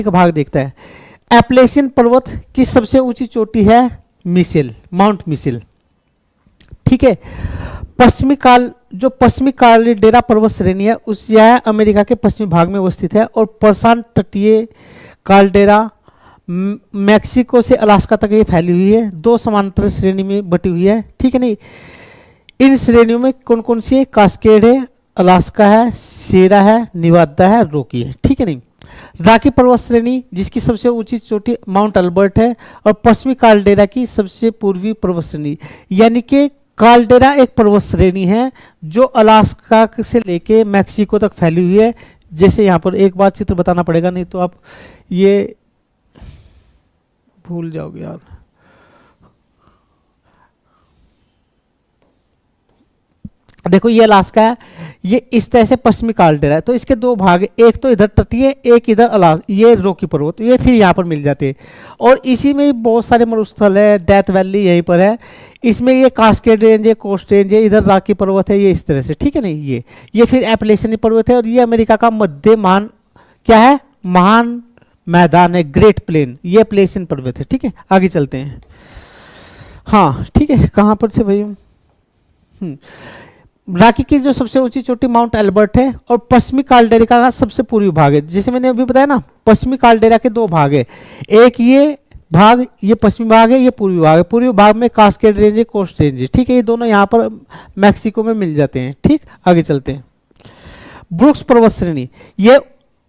का भाग देखता है। एप्लेशियन पर्वत की सबसे ऊंची चोटी है मिशेल, माउंट मिशेल, ठीक है। पश्चिमी काल्डेरा पर्वत श्रेणी है उस यह अमेरिका के पश्चिमी भाग में अवस्थित है और प्रशांत तटीय काल्डेरा मैक्सिको से अलास्का तक ये फैली हुई है, 2 समांतर श्रेणी में बटी हुई है, ठीक है नहीं। इन श्रेणियों में कौन कौन सी है? कास्केड है, अलास्का है, सेरा है, निवादा है, रॉकी है, ठीक है नहीं। रॉकी पर्वत श्रेणी जिसकी सबसे ऊंची चोटी माउंट अल्बर्ट है और पश्चिमी काल्डेरा की सबसे पूर्वी पर्वत श्रेणी, यानी कि काल्डेरा एक पर्वत श्रेणी है जो अलास्का से लेके मैक्सिको तक फैली हुई है। जैसे यहाँ पर एक बार चित्र बताना पड़ेगा, नहीं तो आप ये भूल जाओगे यार। देखो ये अलास्का है, ये इस तरह से पश्चिमी काल्डेरा है, तो इसके 2 भाग, एक तो इधर तटीय, एक इधर ये रॉकी पर्वत, ये फिर यहाँ पर मिल जाते हैं। और इसी में बहुत सारे मरुस्थल है, डेथ वैली यहीं पर है, इसमें ये कास्केड रेंज है, कोस्ट रेंज है, इधर रॉकी पर्वत है, ये इस तरह से, ठीक है नहीं। ये फिर एप्लेशियन पर्वत है और ये अमेरिका का मध्य महान क्या है? महान मैदान है, ग्रेट प्लेन, ये एप्लेशियन पर्वत है, ठीक है। आगे चलते हैं। हाँ ठीक है, कहाँ पर थे भाई? रॉकी की जो सबसे ऊंची चोटी माउंट एल्बर्ट है और पश्चिमी काल्डेरा का सबसे पूर्वी भाग है। जैसे मैंने अभी बताया ना, पश्चिमी काल्डेरा के 2 भाग है, एक ये भाग, ये पश्चिमी भाग है, ये पूर्वी भाग है। पूर्वी भाग में कास्केड रेंज है, कोस्ट रेंज है, ठीक है। ये दोनों यहाँ पर मैक्सिको में मिल जाते हैं, ठीक। आगे चलते हैं। ब्रुक्स पर्वत श्रेणी ये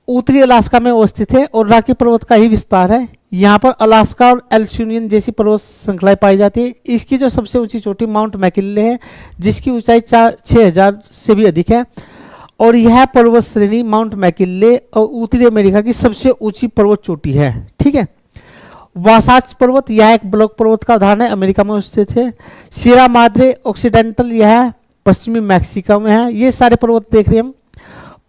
उत्तरी अलास्का में अवस्थित है और रॉकी पर्वत का ही विस्तार है। यहाँ पर अलास्का और एल्सूनियन जैसी पर्वत श्रृंखलाएं पाई जाती है। इसकी जो सबसे ऊंची चोटी माउंट मैकिन्ले है जिसकी ऊंचाई 6,000 से भी अधिक है और यह पर्वत श्रेणी माउंट मैकिन्ले और उत्तरी अमेरिका की सबसे ऊंची पर्वत चोटी है, ठीक है। वासाच पर्वत यह एक ब्लॉक पर्वत का उदाहरण है, अमेरिका में स्थित है। सीरा माद्रे ऑक्सीडेंटल यह पश्चिमी मैक्सिको में है। ये सारे पर्वत देख रहे हैं हम।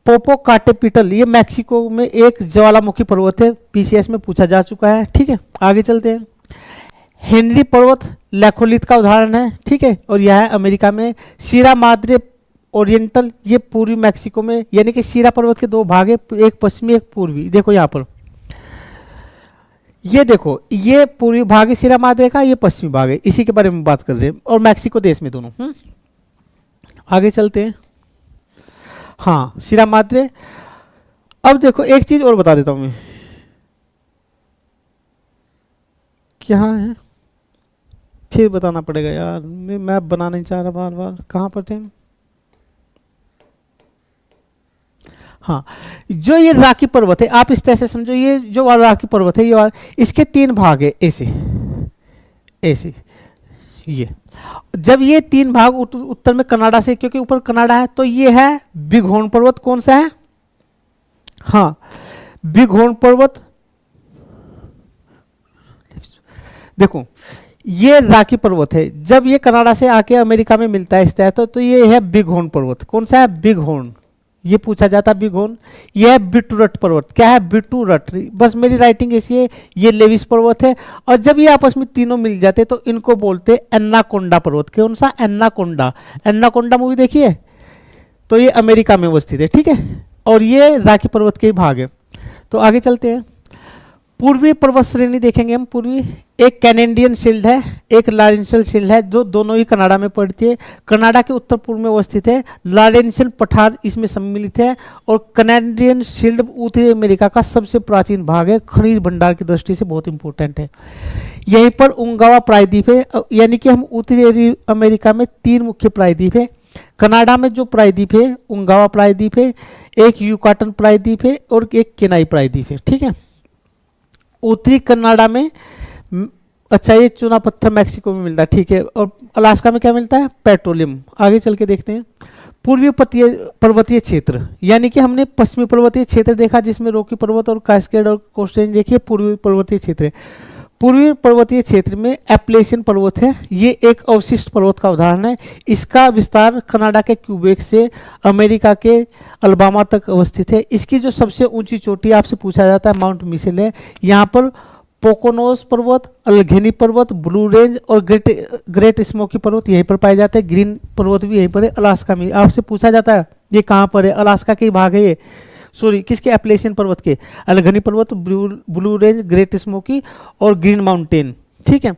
पोपोकाटेपिटल ये मैक्सिको में एक ज्वालामुखी पर्वत है, पीसीएस में पूछा जा चुका है, ठीक है। आगे चलते हैं। हेनरी पर्वत लैकोलिथ का उदाहरण है, ठीक है, और यह है अमेरिका में। सीरा माद्रे ओरिएंटल ये पूर्वी मैक्सिको में, यानी कि सीरा पर्वत के 2 भाग है, एक पश्चिमी एक पूर्वी। देखो यहाँ पर ये देखो, ये पूर्वी भाग है सीरा माद्रे का, ये पश्चिमी भाग है, इसी के बारे में बात कर रहे हैं, और मैक्सिको देश में दोनों। आगे चलते हैं। हाँ सीरा माद्रे। अब देखो एक चीज और बता देता हूं मैं, क्या है फिर बताना पड़ेगा यार, मैं मैप बनाना नहीं चाह रहा बार बार, कहाँ पर थे? हाँ जो ये रॉकी पर्वत है, आप इस तरह से समझो, ये जो रॉकी पर्वत है ये इसके 3 भाग है, ऐसे ऐसे। ये जब ये 3 भाग उत्तर में कनाडा से, क्योंकि ऊपर कनाडा है, तो ये है बिग हॉर्न पर्वत। कौन सा है? हाँ बिग हॉर्न पर्वत। देखो ये रॉकी पर्वत है, जब ये कनाडा से आके अमेरिका में मिलता है इस तरह, तो ये है बिग हॉर्न पर्वत। कौन सा है? बिग हॉर्न, ये पूछा जाता है बिग हॉर्न। ये है बिटूरट पर्वत। क्या है? बिटूरट, बस मेरी राइटिंग ऐसी है। ये लेविस पर्वत है, और जब ये आपस में तीनों मिल जाते तो इनको बोलते एनाकोंडा पर्वत। कौन सा? एनाकोंडा। एनाकोंडा मूवी देखी है? तो ये अमेरिका में अवस्थित है, ठीक है, और ये रॉकी पर्वत के ही भाग है। तो आगे चलते हैं। पूर्वी पर्वत श्रेणी देखेंगे हम। पूर्वी एक कैनेडियन शील्ड है, एक लॉरेंशियल शील्ड है, जो दोनों ही कनाडा में पड़ती है। कनाडा के उत्तर पूर्व में अवस्थित है। लॉरेंशियल पठार इसमें सम्मिलित है, और कैनेडियन शील्ड उत्तरी अमेरिका का सबसे प्राचीन भाग है, खनिज भंडार की दृष्टि से बहुत इंपॉर्टेंट है। यहीं पर उंगावा प्रायद्वीप है, यानी कि हम उत्तरी अमेरिका में 3 मुख्य प्रायद्वीप है। कनाडा में जो प्रायद्वीप है उंगावा प्रायद्वीप है, एक यूकाटन प्रायद्वीप है, और एक केनाई प्रायद्वीप है, ठीक है। उत्तरी कनाडा में अच्छा ये चूना पत्थर मैक्सिको में मिलता है, ठीक है, और अलास्का में क्या मिलता है? पेट्रोलियम। आगे चल के देखते हैं। पूर्वी पर्वतीय क्षेत्र, यानी कि हमने पश्चिमी पर्वतीय क्षेत्र देखा जिसमें रॉकी पर्वत और कास्केड और कोस्ट रेंज देखिए। पूर्वी पर्वतीय क्षेत्र है। पूर्वी पर्वतीय क्षेत्र में एप्लेशियन पर्वत है, ये एक अवशिष्ट पर्वत का उदाहरण है। इसका विस्तार कनाडा के क्यूबेक से अमेरिका के अल्बामा तक अवस्थित है। इसकी जो सबसे ऊंची चोटी आपसे पूछा जाता है माउंट मिशेल है। यहाँ पर पोकोनोस पर्वत, अल्घेनी पर्वत, ब्लू रेंज और ग्रेट स्मोकी पर्वत यहीं पर पाए जाते हैं। ग्रीन पर्वत भी यहीं पर है, अलास्का में। आपसे पूछा जाता है ये कहाँ पर है? अलास्का के भाग है ये, सॉरी किसके, एप्लेशियन पर्वत के, अल्गनी पर्वत, ब्लू रेंज, ग्रेट स्मोकी और ग्रीन माउंटेन, ठीक है।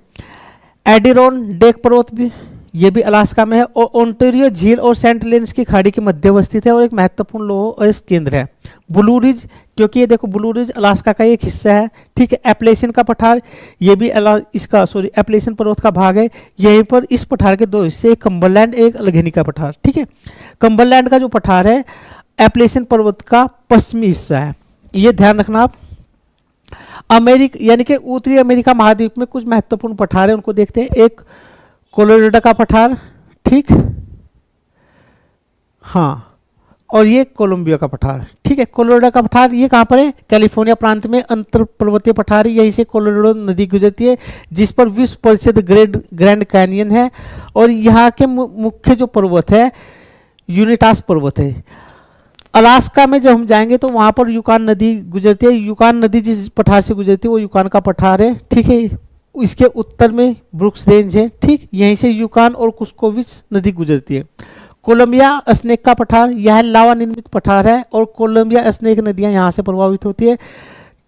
एडिरोन डेक पर्वत भी, ये भी अलास्का में है और ओंटारियो झील और सेंट लेंस की खाड़ी के मध्य अवस्थित है और एक महत्वपूर्ण लौह अयस्क केंद्र है। ब्लू रिज, क्योंकि ये देखो ब्लू रिज अलास्का का एक हिस्सा है, ठीक है। एप्लेशियन का पठार, ये भी एप्लेशियन पर्वत का भाग है। यहीं पर इस पठार के दो हिस्से, एक कम्बरलैंड, एक अल्गनी का पठार, ठीक है। कम्बरलैंड का जो पठार है एप्लेशियन पर्वत का पश्चिमी हिस्सा है, ये ध्यान रखना आप। अमेरिका यानी कि उत्तरी अमेरिका महाद्वीप में कुछ महत्वपूर्ण पठार है, उनको देखते हैं। एक कोलोराडो का पठार, ठीक, हाँ, और ये कोलंबिया का पठार, ठीक है। कोलोराडो का पठार ये कहाँ पर है, कैलिफोर्निया प्रांत में अंतर पर्वतीय पठार है, यहीं से कोलोराडो नदी गुजरती है जिस पर 20% ग्रैंड कैनियन है। और यहाँ के मुख्य जो पर्वत है यूनिटास पर्वत है। अलास्का में जब हम जाएंगे तो वहाँ पर यूकान नदी गुजरती है, यूकान नदी जिस पठार से गुजरती है वो यूकान का पठार है, ठीक है। इसके उत्तर में ब्रुक्स रेंज है, ठीक, यहीं से यूकान और कुस्कोविच नदी गुजरती है। कोलंबिया स्नेक का पठार, यह लावा निर्मित पठार है और कोलंबिया स्नेक नदियां यहाँ से प्रभावित होती है।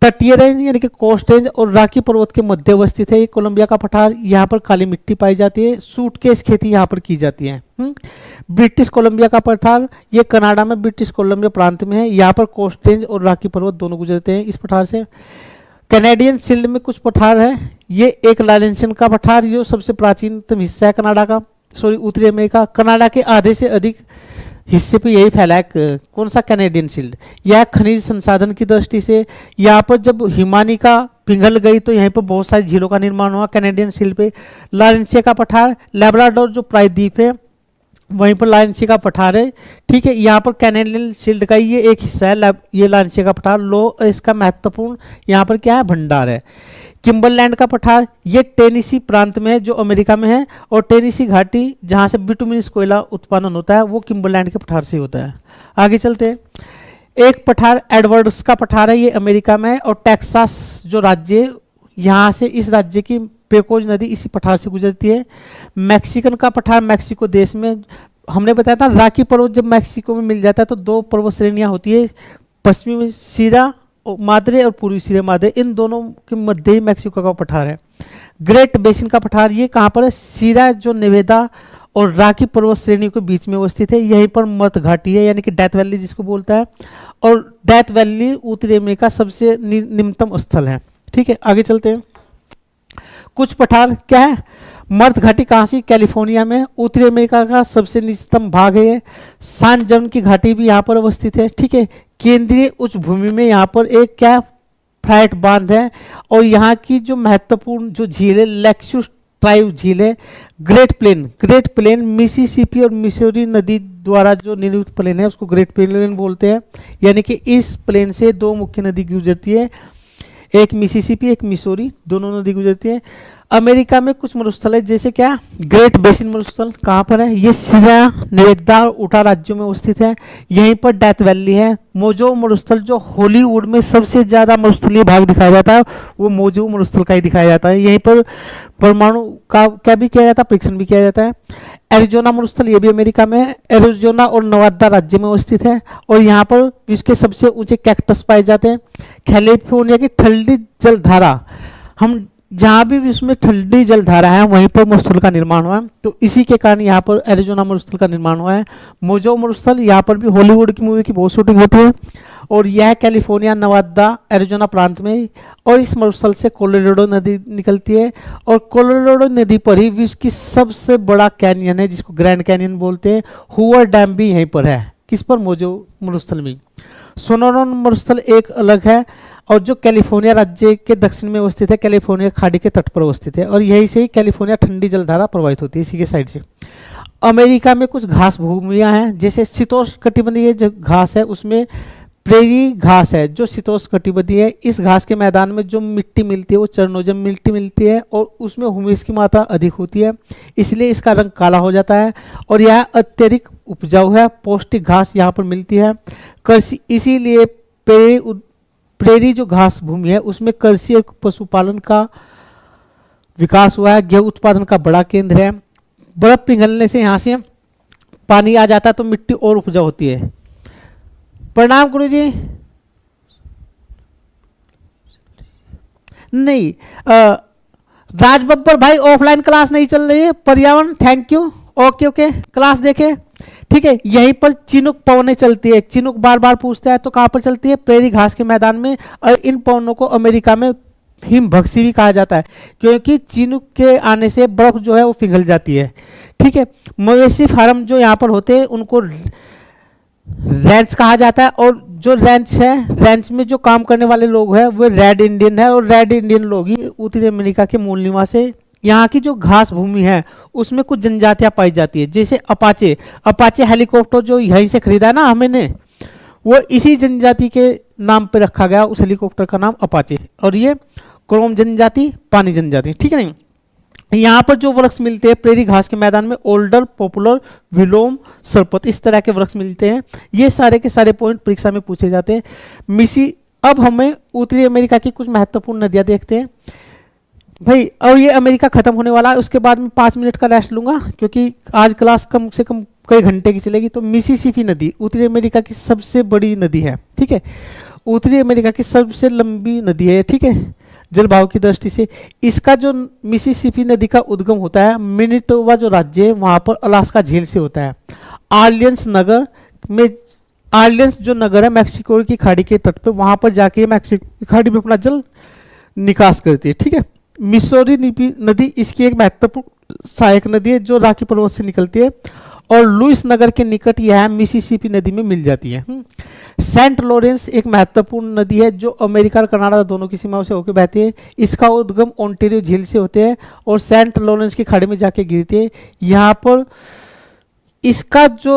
तटीय रेंज यानी कि कोस्ट रेंज और राकी पर्वत के मध्य अवस्थित है ये कोलंबिया का पठार, यहाँ पर काली मिट्टी पाई जाती है, सूटकेस खेती यहाँ पर की जाती है। ब्रिटिश कोलंबिया का पठार, ये कनाडा में ब्रिटिश कोलंबिया प्रांत में है, यहाँ पर कोस्ट रेंज और राकी पर्वत दोनों गुजरते हैं इस पठार से। कैनेडियन शील्ड में कुछ पठार है, ये एक लारेंशियन का पठार जो सबसे प्राचीनतम हिस्सा है कनाडा का, उत्तरी अमेरिका। कनाडा के आधे से अधिक हिस्से पे यही फैला है कौन सा, कैनेडियन शील्ड। यह खनिज संसाधन की दृष्टि से यहाँ पर जब हिमानिका पिघल गई तो यहीं पर बहुत सारी झीलों का निर्माण हुआ कैनेडियन शील्ड पे। लारेंशिया का पठार, लेब्राडोर जो प्रायद्वीप है वहीं पर लारेंशिया का पठार है, ठीक है। यहाँ पर कैनेडियन शील्ड का ये एक हिस्सा है, ये लारेंशिया का पठार। इसका महत्वपूर्ण यहाँ पर क्या है, भंडार है। किम्बरलैंड का पठार, ये टेनेसी प्रांत में है जो अमेरिका में है, और टेनेसी घाटी जहाँ से बिटुमिनस कोयला उत्पादन होता है वो किम्बरलैंड के पठार से होता है। आगे चलते हैं। एक पठार एडवर्ड्स का पठार है, ये अमेरिका में है, और टेक्सास जो राज्य, यहाँ से इस राज्य की पेकोज नदी इसी पठार से गुजरती है। मैक्सिकन का पठार, मैक्सिको देश में, हमने बताया था राकी पर्वत जब मैक्सिको में मिल जाता है तो दो पर्वत श्रेणियां होती है, पश्चिमी में सीरा मादरे और पूर्वी सीरा मादरे, इन दोनों के मध्य ही मैक्सिको का पठार है। ग्रेट बेसिन का पठार, ये कहाँ पर है, सीरा जो नेवेदा और राकी पर्वत श्रेणी के बीच में अवस्थित है, यहीं पर मर्द घाटी है यानी कि डेथ वैली जिसको बोलता है, और डेथ वैली उत्तरी अमेरिका सबसे निम्नतम स्थल है, ठीक है। आगे चलते हैं। कुछ पठार क्या है, मर्द घाटी कहाँ से, कैलिफोर्निया में, उत्तरी अमेरिका का सबसे निचतम भाग है। सान जर्न की घाटी भी यहाँ पर अवस्थित है, ठीक है। केंद्रीय उच्च भूमि में यहाँ पर एक क्या फ्लैट बांध है, और यहाँ की जो महत्वपूर्ण जो झील है लेक्सुस ट्राइव झील है। ग्रेट प्लेन मिसिसिपी और मिसौरी नदी द्वारा जो निर्मित प्लेन है उसको ग्रेट प्लेन बोलते हैं, यानी कि इस प्लेन से दो मुख्य नदी गुजरती है, एक मिसिसिपी एक मिसौरी, दोनों नदी गुजरती है। अमेरिका में कुछ मरुस्थल है जैसे क्या, ग्रेट बेसिन मरुस्थल कहाँ पर है, ये सीरिया, नेवादा और उटा राज्यों में अवस्थित है। यहीं पर डेथ वैली है। मोजो मरुस्थल जो हॉलीवुड में सबसे ज्यादा मरुस्थलीय भाग दिखाया जाता है वो मोजो मरुस्थल का ही दिखाया जाता है। यहीं पर परमाणु का क्या भी किया जाता है, परीक्षण भी किया जाता है। एरिजोना मरुस्थल, ये भी अमेरिका में है, एरिजोना और नवादा राज्य में अवस्थित है, और यहाँ पर इसके सबसे ऊंचे कैक्टस पाए जाते हैं। कैलिफोर्निया की ठंडी जलधारा, हम जहाँ भी विश्व में ठंडी जलधारा है वहीं पर मरुस्थल का निर्माण हुआ है, तो इसी के कारण यहाँ पर एरिजोना मरुस्थल का निर्माण हुआ है। मोजो मरुस्थल, यहाँ पर भी हॉलीवुड की मूवी की बहुत शूटिंग होती है, और यह कैलिफोर्निया, नवादा, एरिजोना प्रांत में, और इस मरुस्थल से कोलोराडो नदी निकलती है, और कोलोराडो नदी पर ही विश्व की सबसे बड़ा कैनियन है जिसको ग्रैंड कैनियन बोलते हैं। हूवर डैम भी यहीं पर है, किस पर, मोजो मरुस्थल में। सोनोरन मरुस्थल एक अलग है, और जो कैलिफोर्निया राज्य के दक्षिण में अवस्थित है, कैलिफोर्निया खाड़ी के तट पर अवस्थित है, और यहीं से ही कैलिफोर्निया ठंडी जलधारा प्रवाहित होती है इसी के साइड से। अमेरिका में कुछ घास भूमियां हैं, जैसे शीतोष्ण कटिबंधीय जो घास है उसमें प्रेरी घास है जो शीतोष्ण कटिबंधीय है। इस घास के मैदान में जो मिट्टी मिलती है वो चरनोजम मिट्टी मिलती है, और उसमें ह्यूमस की मात्रा अधिक होती है, इसलिए इसका रंग काला हो जाता है, और यह अत्यधिक उपजाऊ है। पौष्टिक घास यहाँ पर मिलती है। कृषि, इसीलिए प्रेरी जो घास भूमि है उसमें कृषि और पशुपालन का विकास हुआ है। गेहूं उत्पादन का बड़ा केंद्र है। बर्फ पिघलने से यहाँ से पानी आ जाता है तो मिट्टी और उपजाऊ होती है। प्रणाम गुरु जी। नहीं राज बब्बर भाई ऑफलाइन क्लास नहीं चल रही है, पर्यावरण thank you, okay okay class देखे, ठीक है। यहीं पर चिनुक पवनें चलती है, चिनुक बार बार पूछता है तो कहाँ पर चलती है, प्रेरी घास के मैदान में। और इन पवनों को अमेरिका में हिमभक्षी भी कहा जाता है, क्योंकि चिनुक के आने से बर्फ जो है वो पिघल जाती है, ठीक है। मवेशी फार्म जो यहाँ पर होते हैं उनको रैंच कहा जाता है, और जो रैंच है, रैंच में जो काम करने वाले लोग हैं वो रेड इंडियन है, और रेड इंडियन लोग ही उत्तरी अमेरिका के मूल निवासी है। यहाँ की जो घास भूमि है उसमें कुछ जनजातियां पाई जाती है, जैसे अपाचे। अपाचे हेलीकॉप्टर जो यहीं से खरीदा है ना हमने, वो इसी जनजाति के नाम पे रखा गया, उस हेलीकॉप्टर का नाम अपाचे। और ये क्रोम जनजाति, पानी जनजाति, ठीक है नहीं। यहाँ पर जो वृक्ष मिलते हैं प्रेरी घास के मैदान में, ओल्डर, पॉपुलर, विलोम, सरपत, इस तरह के वृक्ष मिलते हैं। ये सारे के सारे पॉइंट परीक्षा में पूछे जाते हैं। मिसी अब हमें उत्तरी अमेरिका की कुछ महत्वपूर्ण नदियां देखते हैं भाई। और ये अमेरिका खत्म होने वाला है, उसके बाद में 5 मिनट का रेस्ट लूंगा, क्योंकि आज क्लास कम से कम कई घंटे की चलेगी। तो मिसिसिपी नदी उत्तरी अमेरिका की सबसे बड़ी नदी है, ठीक है। उत्तरी अमेरिका की सबसे लंबी नदी है, ठीक है, जलवायु की दृष्टि से। इसका जो मिसिसिपी नदी का उद्गम होता है मिनिटोबा जो राज्य है वहां पर अलास्का झील से होता है। आर्लियंस नगर में, आर्लियंस जो नगर है मैक्सिको की खाड़ी के तट पे, वहां पर जाके मैक्सिको की खाड़ी में अपना जल निकास करती है, ठीक है। मिसौरी नदी इसकी एक महत्वपूर्ण सहायक नदी है जो रॉकी पर्वत से निकलती है, और लुइस नगर के निकट यह मिसिसिपी नदी में मिल जाती है। सेंट लॉरेंस एक महत्वपूर्ण नदी है जो अमेरिका और कनाडा दोनों की सीमाओं से होकर बहती है। इसका उद्गम ओंटेरियो झील से होते हैं और सेंट लॉरेंस की खाड़ी में जाके गिरती है। यहाँ पर इसका जो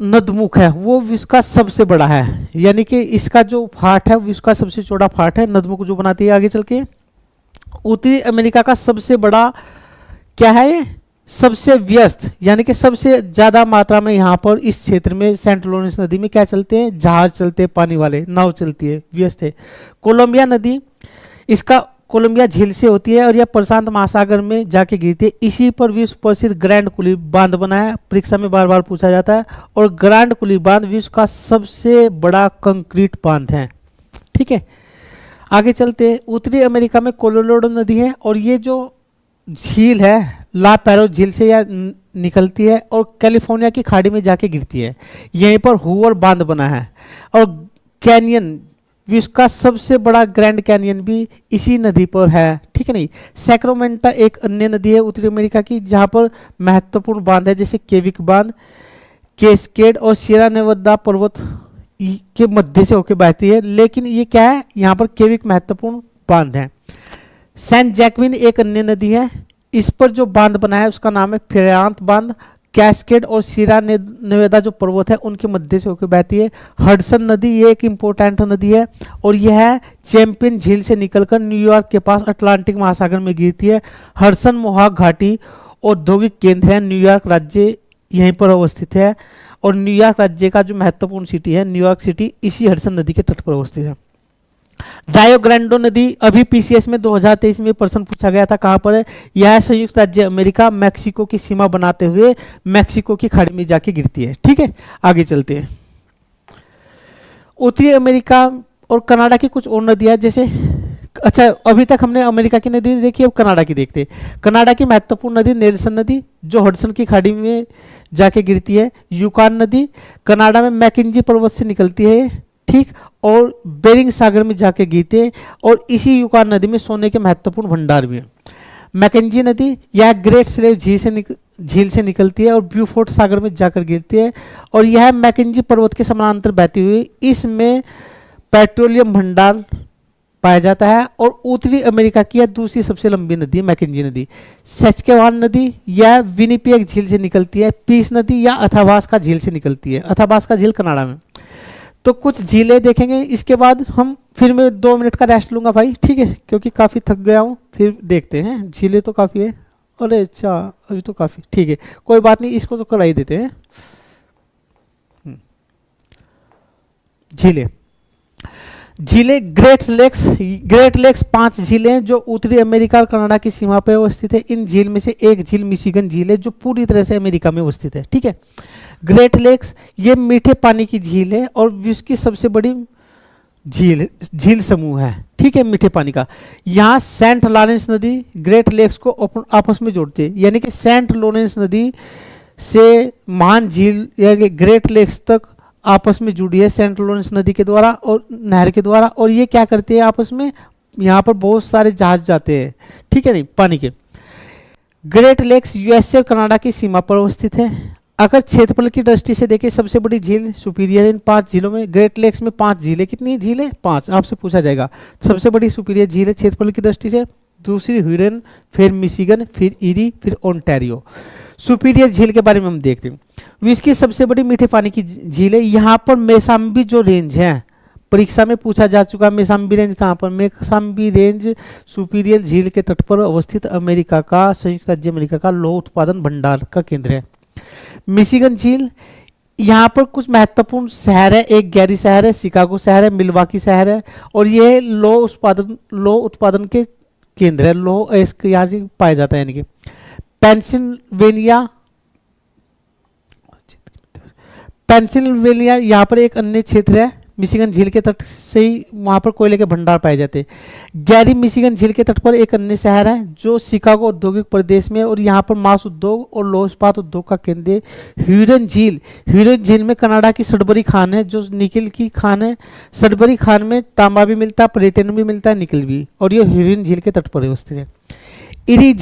नदमुख है वो विश्व का सबसे बड़ा है, यानी कि इसका जो फाट है विश्व का सबसे चौड़ा फाट है, नदमुख जो बनाती है आगे चल के। उत्तरी अमेरिका का सबसे बड़ा क्या है, ये सबसे व्यस्त, यानी कि सबसे ज्यादा मात्रा में यहाँ पर इस क्षेत्र में सेंट लॉरेंस नदी में क्या चलते हैं, जहाज चलते हैं, पानी वाले नाव चलती है, व्यस्त है। कोलंबिया नदी इसका कोलंबिया झील से होती है और यह प्रशांत महासागर में जाके गिरती है। इसी पर विश्व प्रसिद्ध ग्रैंड कुलीब बांध बना है, परीक्षा में बार बार पूछा जाता है। और ग्रैंड कुलीब बांध विश्व का सबसे बड़ा कंक्रीट बांध है, ठीक है। आगे चलते हैं, उत्तरी अमेरिका में कोलोराडो नदी है, और ये जो झील है ला पैरो झील से यह निकलती है और कैलिफोर्निया की खाड़ी में जाके गिरती है। यहीं पर हूवर बांध बना है, और कैनियन विश्व का सबसे बड़ा ग्रैंड कैनियन भी इसी नदी पर है, ठीक है नहीं। सैक्रामेंटो एक अन्य नदी है उत्तरी अमेरिका की जहां पर महत्वपूर्ण बांध है, जैसे केविक बांध, कैस्केड और सियरा नेवादा पर्वत के मध्य से होकर बहती है। लेकिन ये क्या है, यहाँ पर केविक महत्वपूर्ण बांध है। सेंट जैकविन एक अन्य नदी है, इस पर जो बांध बना है उसका नाम है फेरांत बांध। कैस्केड और सियरा नेवादा जो पर्वत है उनके मध्य से होकर बहती है। हडसन नदी ये एक इम्पोर्टेंट नदी है, और यह है चैंपियन झील से निकलकर न्यूयॉर्क के पास अटलांटिक महासागर में गिरती है। हडसन मोहाक घाटी औद्योगिक केंद्र है, न्यूयॉर्क राज्य यहीं पर अवस्थित है, और न्यूयॉर्क राज्य का जो महत्वपूर्ण सिटी है न्यूयॉर्क सिटी इसी हडसन नदी के तट पर अवस्थित है। रायो ग्रांडे नदी अभी पीसीएस में 2023 में प्रश्न पूछा गया था, कहां पर है, यह संयुक्त राज्य अमेरिका मैक्सिको की सीमा बनाते हुए मैक्सिको की खाड़ी में जाके गिरती है, ठीक है। आगे चलते हैं, उत्तरी अमेरिका और कनाडा की कुछ और नदियां, जैसे अच्छा अभी तक हमने अमेरिका की नदी देखी, अब कनाडा की देखते हैं। कनाडा की महत्वपूर्ण नदी नेल्सन नदी जो हडसन की खाड़ी में जाके गिरती है। यूकान नदी कनाडा में मैकेंजी पर्वत से निकलती है, ठीक, और बेरिंग सागर में जाके गिरते हैं, और इसी यूकान नदी में सोने के महत्वपूर्ण भंडार भी है। मैकेंजी नदी यह ग्रेट स्लेव झील से निकलती है और ब्यूफोर्ट सागर में जाकर गिरती है, और यह मैकेंजी पर्वत के समानांतर बहती हुई इसमें पेट्रोलियम भंडार पाया जाता है। और उत्तरी अमेरिका की यह दूसरी सबसे लंबी नदी है मैकेंजी नदी। सस्केवान नदी यह विनिपेग झील से निकलती है। पीस नदी या अथाबास्का झील से निकलती है, अथाबास्का झील कनाडा में। तो कुछ झीलें देखेंगे, इसके बाद हम फिर मैं 2 मिनट का रेस्ट लूंगा भाई, ठीक है, क्योंकि काफ़ी थक गया हूँ। फिर देखते हैं, झीलें तो काफ़ी है, अरे अच्छा अभी तो काफ़ी, ठीक है कोई बात नहीं, इसको तो करा ही देते हैं। झीलें ग्रेट लेक्स 5 झीलें जो उत्तरी अमेरिका और कनाडा की सीमा पर अवस्थित है। इन झील में से एक झील मिशिगन झील है जो पूरी तरह से अमेरिका में अवस्थित है, ठीक है। ग्रेट लेक्स ये मीठे पानी की झील है और विश्व की सबसे बड़ी झील समूह है, ठीक है, मीठे पानी का। यहाँ सेंट लॉरेंस नदी ग्रेट लेक्स को आपस में जोड़ती है, यानी कि सेंट लॉरेंस नदी से महान झील यानी ग्रेट लेक्स तक आपस में जुड़ी है सेंट लॉरेंस नदी के द्वारा और नहर के द्वारा। और ये क्या करते हैं आपस में, यहाँ पर बहुत सारे जहाज जाते हैं, ठीक है नहीं, पानी के। ग्रेट लेक्स यूएसए और कनाडा की सीमा पर अवस्थित है। अगर क्षेत्रफल की दृष्टि से देखें सबसे बड़ी झील सुपीरियर इन 5 झीलों में, ग्रेट लेक्स में 5 झीलें, कितनी झीलें 5, आपसे पूछा जाएगा। सबसे बड़ी सुपीरियर झील है क्षेत्रफल की दृष्टि से, दूसरी ह्यूरन, फिर मिशिगन, फिर ईरी, फिर ओंटारियो। सुपीरियर झील के बारे में हम देखते हैं। विश्व की सबसे बड़ी मीठे पानी की झील है। यहाँ पर मेसाम्बी जो रेंज है, परीक्षा में पूछा जा चुका, मेसाम्बी रेंज कहाँ पर, मेसाम्बी रेंज सुपीरियर झील के तट पर अवस्थित अमेरिका का, संयुक्त राज्य अमेरिका का लौह उत्पादन भंडार का केंद्र है। मिशिगन झील, यहाँ पर कुछ महत्वपूर्ण शहर है, एक गैरी शहर है, शिकागो शहर है, मिलवाकी शहर है, और यह लौह उत्पादन के केंद्र है। लौह इसके यहाँ से पाया जाता है, यानी कि पेंसिल्वेनिया यहाँ पर एक अन्य क्षेत्र है। मिशिगन झील के तट से ही वहाँ पर कोयले के भंडार पाए जाते हैं। गैरी मिशिगन झील के तट पर एक अन्य शहर है जो शिकागो औद्योगिक प्रदेश में, और यहाँ पर मांस उद्योग और लौह इस्पात उद्योग का केंद्र है। ह्यूरन झील में कनाडा की सडबरी खान है जो निकल की खान है। सडबरी खान में तांबा भी मिलता है, प्लेटिनम भी मिलता है, निकल भी, और ये ह्यूरन झील के तट पर अवस्थित है। इरी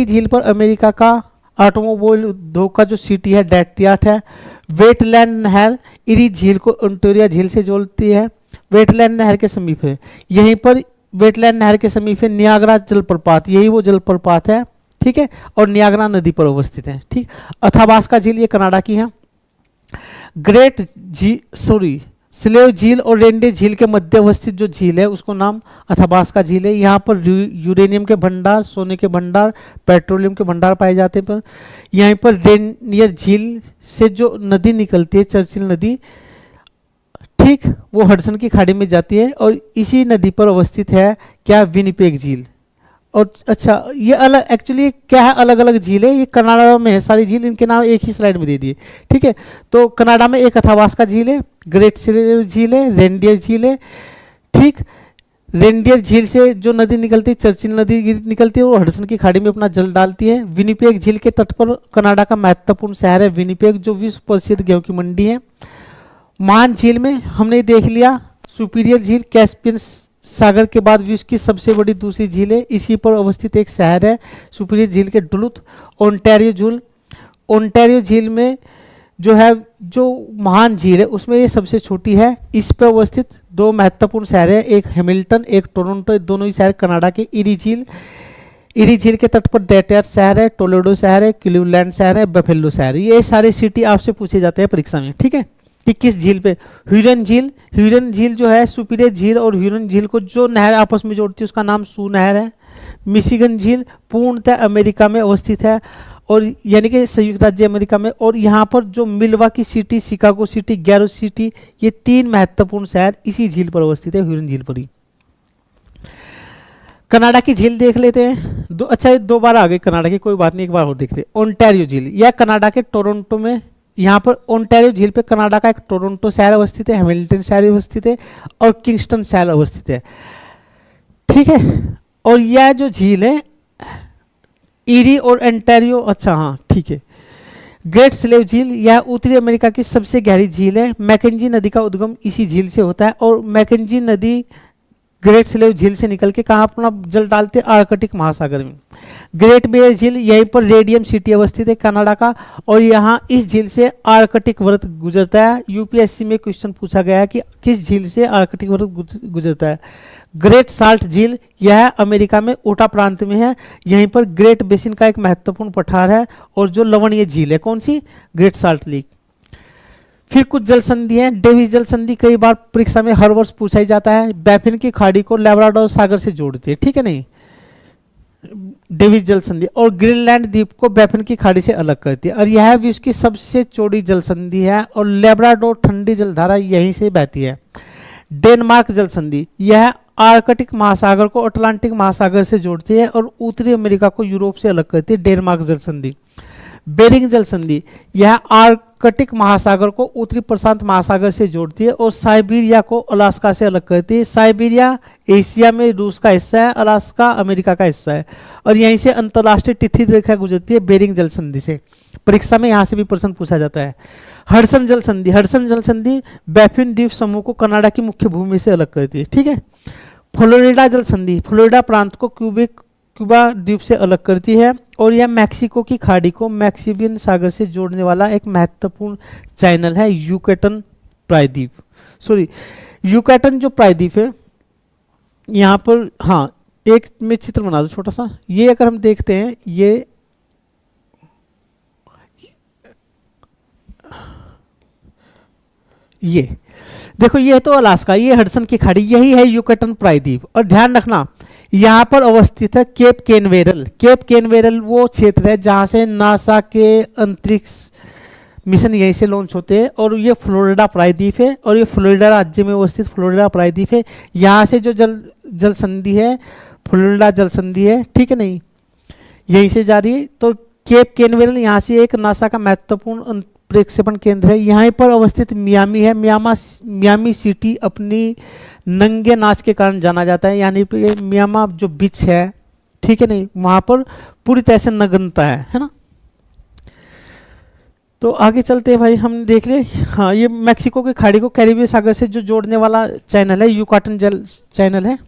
झील पर अमेरिका का ऑटोमोबाइल उद्योग का जो सिटी है डेट्रियाट है। वेटलैंड नहर इरी झील को ओंटारियो झील से जोड़ती है, वेटलैंड नहर के समीप है। यहीं पर वेटलैंड नहर के समीप है नियाग्रा जलप्रपात, यही वो जलप्रपात है, ठीक है, और नियाग्रा नदी पर अवस्थित है, ठीक। अथाबास्का झील ये कनाडा की है। स्लेव झील और रेंडे झील के मध्य अवस्थित जो झील है उसको नाम अथाबास्का झील है। यहाँ पर यूरेनियम के भंडार, सोने के भंडार, पेट्रोलियम के भंडार पाए जाते हैं। पर यहीं पर रेनियर झील से जो नदी निकलती है, चर्चिल नदी, ठीक, वो हडसन की खाड़ी में जाती है, और इसी नदी पर अवस्थित है क्या, विनिपेग झील। और अच्छा, ये अलग एक्चुअली क्या है, अलग अलग झील है, ये कनाडा में है सारी झील, इनके नाम एक ही स्लाइड में दे दिए, ठीक है। तो कनाडा में एक अथाबास्का झील है, ग्रेट स्लेव झील है, रेंडियर झील है, ठीक। रेंडियर झील से जो नदी निकलती है, चर्चिल नदी निकलती है, वो हडसन की खाड़ी में अपना जल डालती है। विनिपेग झील के तट पर कनाडा का महत्वपूर्ण शहर है विनिपेग, जो विश्व प्रसिद्ध गेहूं की मंडी है। महान झील में हमने देख लिया सुपीरियर झील, कैस्पियन सागर के बाद विश्व की सबसे बड़ी दूसरी झील है, इसी पर अवस्थित एक शहर है सुपीरियर झील के डुलुथ। ओंटारियो झील में जो है, जो महान झील है उसमें ये सबसे छोटी है। इस पर अवस्थित 2 महत्वपूर्ण शहर है, एक हैमिल्टन, एक टोरंटो, दोनों ही शहर कनाडा के। इरी झील के तट पर डेट्रियाट शहर है, टोलेडो शहर है, क्लीवलैंड शहर है, बफेलो शहर, ये सारे सिटी आपसे पूछे जाते हैं परीक्षा में, ठीक है। कि किस झील पे, ह्यूरन झील जो है सुपीरियर झील और ह्यूरन झील को जो नहर आपस में जोड़ती है उसका नाम सू नहर है। मिशिगन झील पूर्णतः अमेरिका में अवस्थित है, और यानी कि संयुक्त राज्य अमेरिका में, और यहाँ पर जो Milwaukee city, Chicago city, Gary city, ये 3 महत्वपूर्ण शहर इसी झील पर अवस्थित है, ह्यूरन झील पर ही। कनाडा की झील देख लेते हैं। अच्छा, 2 बार आ गई कनाडा की, कोई बात नहीं, एक बार और देखते हैं। ओंटारियो झील, यह कनाडा के टोरंटो में, यहाँ पर ओंटारियो झील पे कनाडा का एक टोरंटो शहर अवस्थित है, हैमिल्टन शहर अवस्थित है, और किंगस्टन शहर अवस्थित है, ठीक है। और यह जो झील है ईरी और ओंटारियो, अच्छा हाँ ठीक है। ग्रेट स्लेव झील, यह उत्तरी अमेरिका की सबसे गहरी झील है। मैकेंजी नदी का उद्गम इसी झील से होता है, और मैकेंजी नदी ग्रेट स्लेव झील से निकल के कहाँ अपना जल डालते हैं, आर्कटिक महासागर में। ग्रेट बेयर झील, यहीं पर रेडियम सिटी अवस्थित है कनाडा का, और यहाँ इस झील से आर्कटिक वृत्त गुजरता है। यूपीएससी में क्वेश्चन पूछा गया है कि किस झील से आर्कटिक वृत्त गुजरता है। ग्रेट साल्ट झील, यह अमेरिका में ओटा प्रांत में है, यहीं पर ग्रेट बेसिन का एक महत्वपूर्ण पठार है, और जो लवणीय झील है कौन सी, ग्रेट साल्ट लेक। फिर कुछ जल संधि है। डेविस जल संधि कई बार परीक्षा में हर वर्ष पूछा ही जाता है, बैफिन की खाड़ी को लैब्राडोर सागर से जोड़ती है, ठीक है नहीं, डेविस जल संधि, और ग्रीनलैंड द्वीप को बैफिन की खाड़ी से अलग करती है, और यह विश्व की सबसे चौड़ी जल संधि है, और लैब्राडोर ठंडी जलधारा यहीं से बहती है। डेनमार्क जल संधि, यह आर्कटिक महासागर को अटलांटिक महासागर से जोड़ती है, और उत्तरी अमेरिका को यूरोप से अलग करती है, डेनमार्क जल संधि। बेरिंग जल संधि, यह आर्कटिक महासागर को उत्तरी प्रशांत महासागर से जोड़ती है और साइबेरिया को अलास्का से अलग करती है। साइबेरिया एशिया में रूस का हिस्सा है, अलास्का अमेरिका का हिस्सा है, और यहीं से अंतरराष्ट्रीय तिथि रेखा गुजरती है बेरिंग जल संधि से। परीक्षा में यहाँ से भी प्रश्न पूछा जाता है। हडसन जल संधि, हडसन जल संधि बैफिन द्वीप समूह को कनाडा की मुख्य भूमि से अलग करती है, ठीक है। फ्लोरिडा जल संधि, फ्लोरिडा प्रांत को क्यूबा द्वीप से अलग करती है, और यह मैक्सिको की खाड़ी को मैक्सिबियन सागर से जोड़ने वाला एक महत्वपूर्ण चैनल है। यूकेटन प्रायद्वीप, सॉरी यूकेटन जो प्रायद्वीप है यहाँ पर, हाँ एक मैं चित्र बना दूं छोटा सा। ये अगर हम देखते हैं, ये देखो, ये तो अलास्का, ये हडसन की खाड़ी, यही है यूकेटन प्रायद्वीप। और ध्यान रखना यहाँ पर अवस्थित है केप केनवेरल। केप केनवेरल वो क्षेत्र है जहाँ से नासा के अंतरिक्ष मिशन यहीं से लॉन्च होते हैं, और ये फ्लोरिडा प्रायद्वीप है, और ये फ्लोरिडा राज्य में अवस्थित फ्लोरिडा प्रायद्वीप है। यहाँ से जो जल संधि है फ्लोरिडा जल संधि है, ठीक है नहीं, यहीं से जा रही है। तो केप केनवेरल यहाँ से एक नासा का महत्वपूर्ण प्रक्षेपण केंद्र है। यहाँ पर अवस्थित मियामी है। मियामी सिटी अपनी नंगे नाच के कारण जाना जाता है, यानी मियामा जो बीच है, ठीक है नहीं, वहाँ पर पूरी तरह से नग्नता है ना। तो आगे चलते हैं भाई, हम देख ले, हाँ ये मैक्सिको की खाड़ी को कैरिबियन सागर से जो जोड़ने वाला चैनल है, यूकाटन जल चैनल है।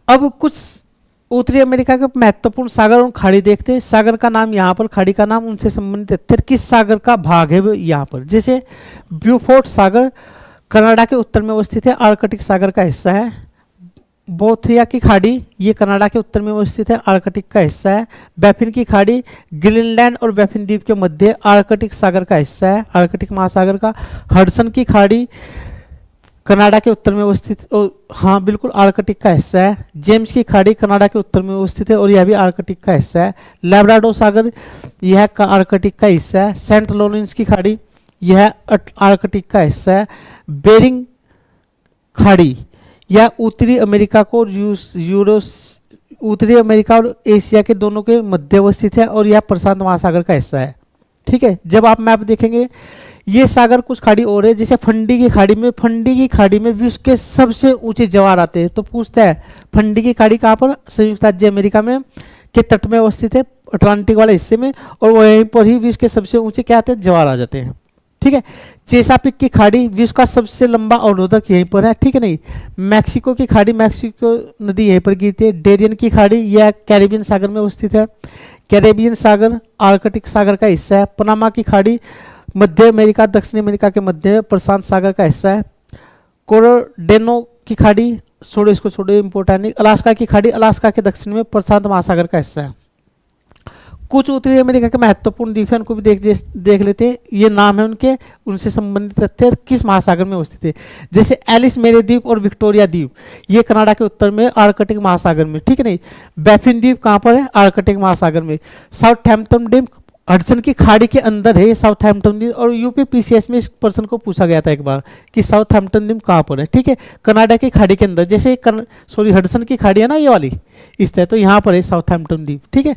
अब कुछ उत्तरी अमेरिका के महत्वपूर्ण सागर और खाड़ी देखते हैं। सागर का नाम यहाँ पर, खाड़ी का नाम उनसे संबंधित है। फिर किस सागर का भाग है वो यहाँ पर, जैसे ब्यूफोर्ट सागर कनाडा के उत्तर में अवस्थित है, आर्कटिक सागर का हिस्सा है। बोथिया की खाड़ी, ये कनाडा के उत्तर में अवस्थित है, आर्कटिक का हिस्सा है। बैफिन की खाड़ी ग्रीनलैंड और बैफिन द्वीप के मध्य आर्कटिक सागर का हिस्सा है, आर्कटिक महासागर का। हडसन की खाड़ी कनाडा के उत्तर में अवस्थित, हाँ बिल्कुल आर्कटिक का हिस्सा है। जेम्स की खाड़ी कनाडा के उत्तर में अवस्थित है और यह भी आर्कटिक का हिस्सा है। लैब्राडोर सागर यह आर्कटिक का हिस्सा है। सेंट लॉरेंस की खाड़ी यह आर्कटिक का हिस्सा है। बेरिंग खाड़ी यह उत्तरी अमेरिका को उत्तरी अमेरिका और एशिया के दोनों के मध्य अवस्थित है और यह प्रशांत महासागर का हिस्सा है, ठीक है। जब आप मैप देखेंगे ये सागर कुछ खाड़ी और है, जैसे फंडी की खाड़ी में विश्व के सबसे ऊंचे ज्वार आते हैं। तो पूछता है फंडी की खाड़ी कहाँ पर, संयुक्त राज्य अमेरिका में के तट में अवस्थित है, अटलांटिक वाले हिस्से में, और वहीं पर ही विश्व के सबसे ऊंचे क्या आते हैं, ज्वार आ जाते हैं, ठीक है। चेसापिक की खाड़ी विश्व का सबसे लंबा अवरोधक यहीं पर है, ठीक है नहीं। मैक्सिको की खाड़ी, मैक्सिको नदी यहीं पर गिरती है। डेरियन की खाड़ी यह कैरेबियन सागर में अवस्थित है। कैरेबियन सागर आर्कटिक सागर का हिस्सा है। पनामा की खाड़ी मध्य अमेरिका दक्षिण अमेरिका के मध्य में प्रशांत सागर का हिस्सा है। कोरोडेनो की खाड़ी, छोड़ो इसको, छोड़ो इंपोर्टेंट नहीं। अलास्का की खाड़ी अलास्का के दक्षिण में प्रशांत महासागर का हिस्सा है। कुछ उत्तरी अमेरिका के महत्वपूर्ण द्वीप हैं, उनको भी देख लेते हैं। ये नाम है उनके, उनसे संबंधित तथ्य किस महासागर में अवस्थित है। जैसे एलिस मेरे द्वीप और विक्टोरिया द्वीप, ये कनाडा के उत्तर में आर्कटिक महासागर में, ठीक है नहीं। बैफिन द्वीप कहाँ पर है, आर्कटिक महासागर में। साउथहैम्पटन द्वीप हडसन की खाड़ी के अंदर है साउथहैम्पटन द्वीप, और यूपी पीसीएस में इस पर्सन को पूछा गया था एक बार कि साउथहैम्पटन द्वीप कहाँ पर है, ठीक है। कनाडा की खाड़ी के अंदर, जैसे हडसन की खाड़ी है ना ये वाली, इस तरह, तो यहाँ पर है साउथहैम्पटन द्वीप, ठीक है।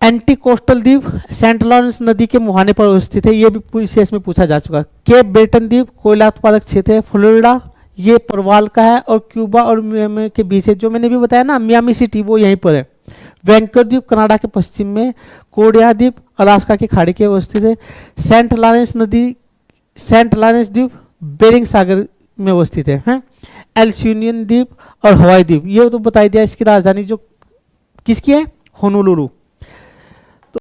एंटी कोस्टल द्वीप सेंट लॉरेंस नदी के मुहाने पर अवस्थित है, ये भी पीसीएस में पूछा जा चुका है। केप ब्रेटन द्वीप कोयला उत्पादक क्षेत्र है। फ्लोरिडा ये परवाल का है और क्यूबा और मियामी के बीच है, जो मैंने भी बताया ना, मियामी सिटी वो यहीं पर है। वैंकर द्वीप कनाडा के पश्चिम में। कोडिया द्वीप अलास्का की खाड़ी के अवस्थित है। सेंट लॉरेंस द्वीप बेरिंग सागर में अवस्थित है। एल्सूनियन द्वीप और हवाई द्वीप, ये तो बताई दिया, इसकी राजधानी जो किसकी है, होनोलुलु,